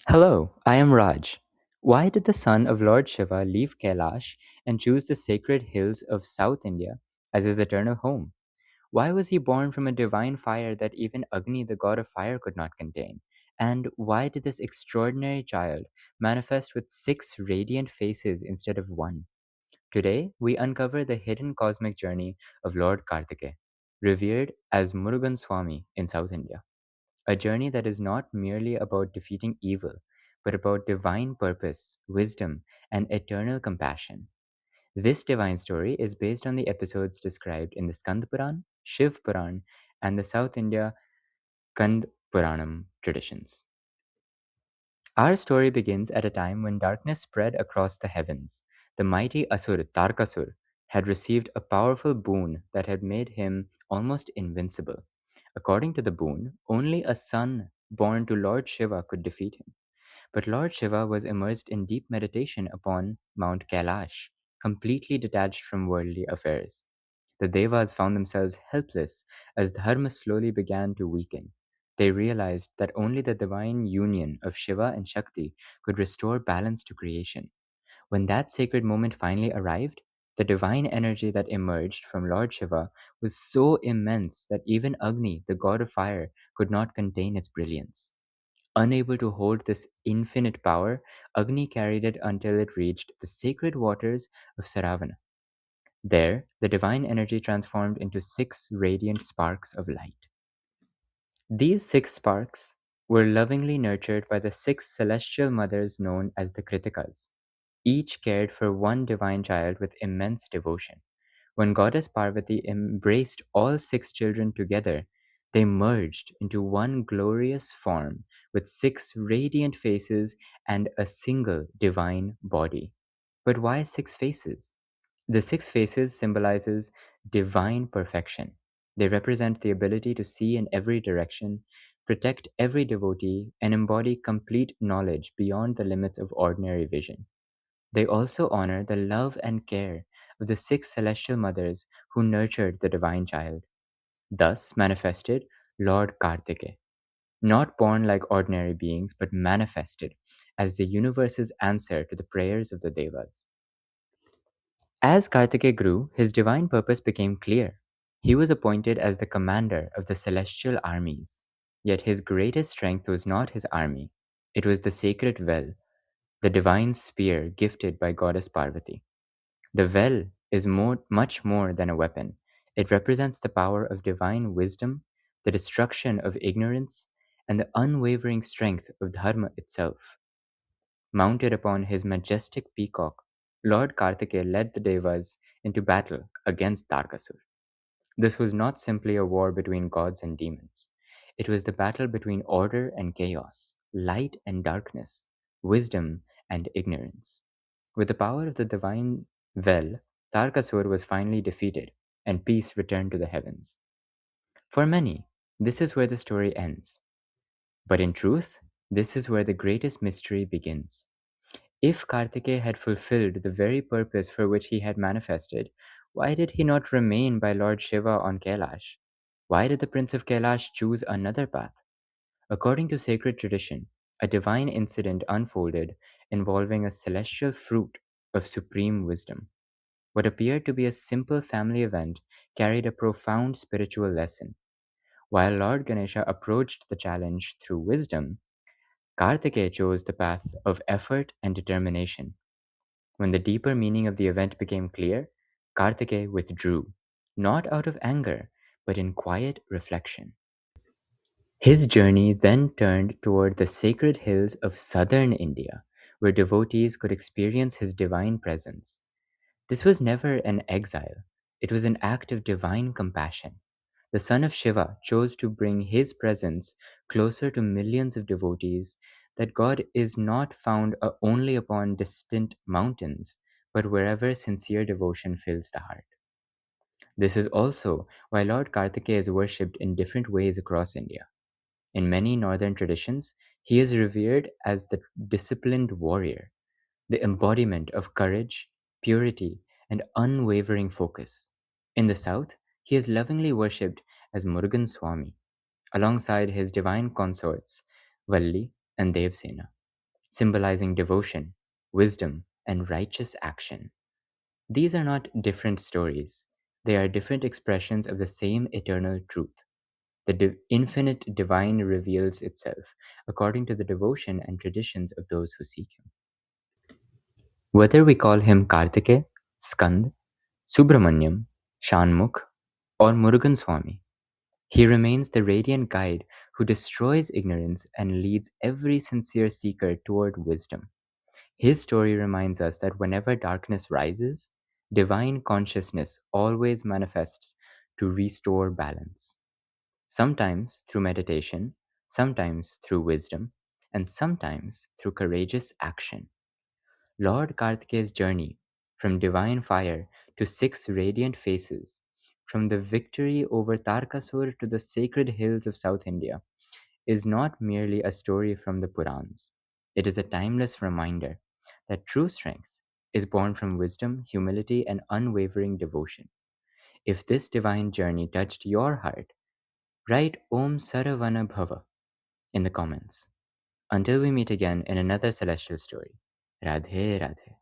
Hello, I am Raj. Why did the son of Lord Shiva leave Kailash and choose the sacred hills of South India as his eternal home? Why was he born from a divine fire that even Agni, the god of fire, could not contain? And why did this extraordinary child manifest with six radiant faces instead of one? Today, we uncover the hidden cosmic journey of Lord Kartikeya, revered as Murugan Swami in South India. A journey that is not merely about defeating evil, but about divine purpose, wisdom, and eternal compassion. This divine story is based on the episodes described in the Skanda Puran, Shiv Puran, and the South India Kand Puranam traditions. Our story begins at a time when darkness spread across the heavens. The mighty Asur, Tarakasur, had received a powerful boon that had made him almost invincible. According to the boon, only a son born to Lord Shiva could defeat him. But Lord Shiva was immersed in deep meditation upon Mount Kailash, completely detached from worldly affairs. The Devas found themselves helpless as Dharma slowly began to weaken. They realized that only the divine union of Shiva and Shakti could restore balance to creation. When that sacred moment finally arrived, the divine energy that emerged from Lord Shiva was so immense that even Agni, the god of fire, could not contain its brilliance. Unable to hold this infinite power, Agni carried it until it reached the sacred waters of Saravana. There, the divine energy transformed into six radiant sparks of light. These six sparks were lovingly nurtured by the six celestial mothers known as the Kritikas. Each cared for one divine child with immense devotion. When Goddess Parvati embraced all six children together, they merged into one glorious form with six radiant faces and a single divine body. But why six faces? The six faces symbolizes divine perfection. They represent the ability to see in every direction, protect every devotee, and embody complete knowledge beyond the limits of ordinary vision. They also honor the love and care of the six celestial mothers who nurtured the divine child. Thus manifested Lord Kartikeya, not born like ordinary beings, but manifested as the universe's answer to the prayers of the Devas. As Kartikeya grew, his divine purpose became clear. He was appointed as the commander of the celestial armies. Yet his greatest strength was not his army, it was the sacred well, the divine spear gifted by goddess Parvati. The well is much more than a weapon. It represents the power of divine wisdom, the destruction of ignorance, and the unwavering strength of Dharma itself. Mounted upon his majestic peacock, Lord Kartikeya led the Devas into battle against Tarakasur. This was not simply a war between gods and demons. It was the battle between order and chaos, light and darkness, wisdom and ignorance. With the power of the divine well, Tarakasur was finally defeated, and peace returned to the heavens. For many, this is where the story ends. But in truth, this is where the greatest mystery begins. If Kartikeya had fulfilled the very purpose for which he had manifested, why did he not remain by Lord Shiva on Kailash? Why did the Prince of Kailash choose another path? According to sacred tradition, a divine incident unfolded involving a celestial fruit of supreme wisdom. What appeared to be a simple family event carried a profound spiritual lesson. While Lord Ganesha approached the challenge through wisdom, Kartikeya chose the path of effort and determination. When the deeper meaning of the event became clear, Kartikeya withdrew, not out of anger, but in quiet reflection. His journey then turned toward the sacred hills of southern India, where devotees could experience his divine presence. This was never an exile, it was an act of divine compassion. The son of Shiva chose to bring his presence closer to millions of devotees, that God is not found only upon distant mountains, but wherever sincere devotion fills the heart. This is also why Lord Kartikeya is worshipped in different ways across India. In many northern traditions, he is revered as the disciplined warrior, the embodiment of courage, purity, and unwavering focus. In the south, he is lovingly worshipped as Murugan Swami, alongside his divine consorts, Valli and Devsena. symbolizing devotion, wisdom, and righteous action. These are not different stories, they are different expressions of the same eternal truth. The infinite divine reveals itself according to the devotion and traditions of those who seek him. Whether we call him Kartikeya, Skand, Subramanyam, Shanmukha, or Murugan Swami, he remains the radiant guide who destroys ignorance and leads every sincere seeker toward wisdom. His story reminds us that whenever darkness rises, divine consciousness always manifests to restore balance. Sometimes through meditation, sometimes through wisdom, and sometimes through courageous action. Lord Kartikeya's journey from divine fire to six radiant faces, from the victory over Tarakasur to the sacred hills of South India, is not merely a story from the Purans. It is a timeless reminder that true strength is born from wisdom, humility, and unwavering devotion. If this divine journey touched your heart, write Om Saravana Bhava in the comments. Until we meet again in another celestial story, Radhe Radhe.